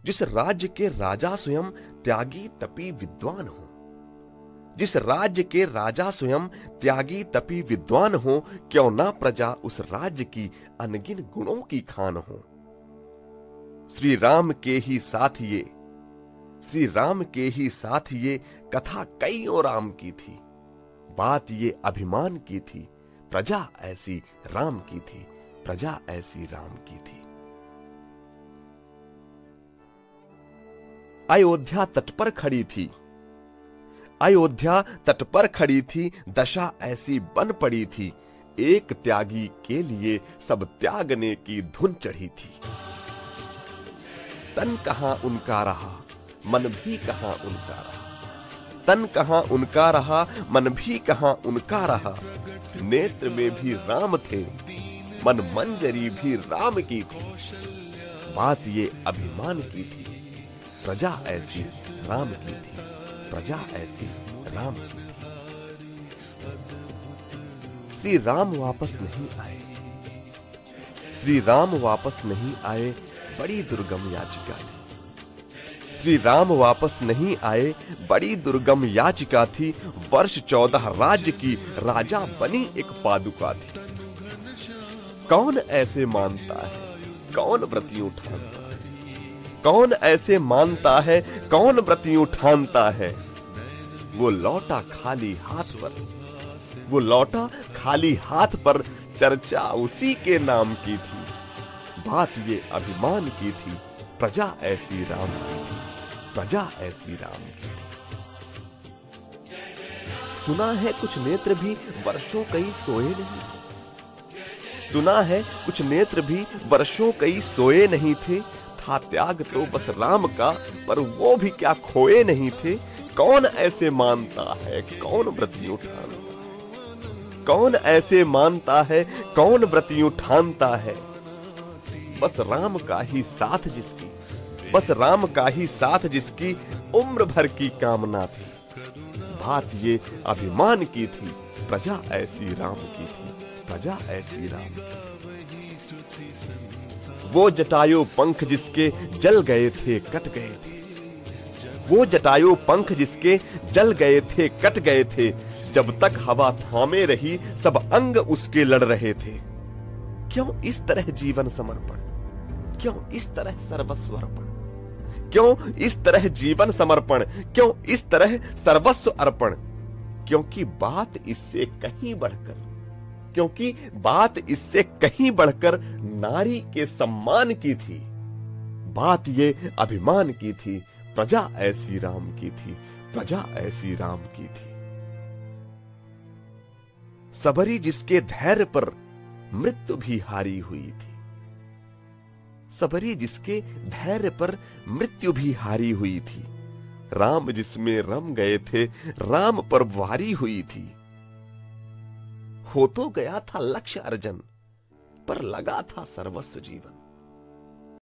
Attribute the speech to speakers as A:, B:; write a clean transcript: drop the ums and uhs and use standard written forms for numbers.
A: जिस राज्य के राजा स्वयं त्यागी तपी विद्वान हो, जिस राज्य के राजा स्वयं त्यागी तपी विद्वान हो, क्यों ना प्रजा उस राज्य की अनगिन गुणों की खान हो। श्री राम के ही साथ ये, श्री राम के ही साथ ये कथा कईयों राम की थी। बात ये अभिमान की थी, प्रजा ऐसी राम की थी, प्रजा ऐसी राम की थी। अयोध्या तट पर खड़ी थी, अयोध्या तट पर खड़ी थी, दशा ऐसी बन पड़ी थी। एक त्यागी के लिए सब त्यागने की धुन चढ़ी थी। तन कहां उनका रहा, मन भी कहां उनका रहा। तन कहां उनका रहा, मन भी कहां उनका रहा। नेत्र में भी राम थे, मन मंजरी भी राम की थी। बात ये अभिमान की थी, प्रजा ऐसी राम की थी, प्रजा ऐसी राम की थी। श्री राम वापस नहीं आए, श्री राम वापस नहीं आए, बड़ी दुर्गम याचिका थी। श्री राम वापस नहीं आए, बड़ी दुर्गम याचिका थी। वर्ष 14 राज्य की राजा बनी एक पादुका थी। कौन ऐसे मानता है, कौन व्रतियों ठानता है। कौन ऐसे मानता है, कौन व्रतियों ठानता है। वो लौटा खाली हाथ पर, वो लौटा खाली हाथ पर, चर्चा उसी के नाम की थी। बात ये अभिमान की थी, प्रजा ऐसी राम की थी, प्रजा ऐसी राम की थी। सुना है कुछ नेत्र भी वर्षों कई सोए नहीं थे। सुना है कुछ नेत्र भी वर्षों कई सोए नहीं थे। था त्याग तो बस राम का, पर वो भी क्या खोए नहीं थे। कौन ऐसे मानता है, कौन व्रतियों ठानता है। कौन ऐसे मानता है, कौन व्रतियों ठानता है। बस राम का ही साथ जिसकी, बस राम का ही साथ जिसकी उम्र भर की कामना थी। बात ये अभिमान की थी, प्रजा ऐसी राम की थी, प्रजा ऐसी राम की थी। वो जटायु पंख जिसके जल गए थे, कट गए थे। वो जटायु पंख जिसके जल गए थे, कट गए थे। जब तक हवा थामे रही, सब अंग उसके लड़ रहे थे। क्यों इस तरह जीवन समर्पण, क्यों इस तरह सर्वस्व अर्पण। क्यों इस तरह जीवन समर्पण, क्यों इस तरह सर्वस्व अर्पण। क्योंकि बात इससे कहीं बढ़कर, क्योंकि बात इससे कहीं बढ़कर नारी के सम्मान की थी। बात ये अभिमान की थी, प्रजा ऐसी राम की थी, प्रजा ऐसी राम की थी। सबरी जिसके धैर्य पर मृत्यु भी हारी हुई थी। सबरी जिसके धैर्य पर मृत्यु भी हारी हुई थी। राम जिसमें रम गए थे, राम पर वारी हुई थी। हो तो गया था लक्ष्य अर्जन, पर लगा था सर्वस्व जीवन।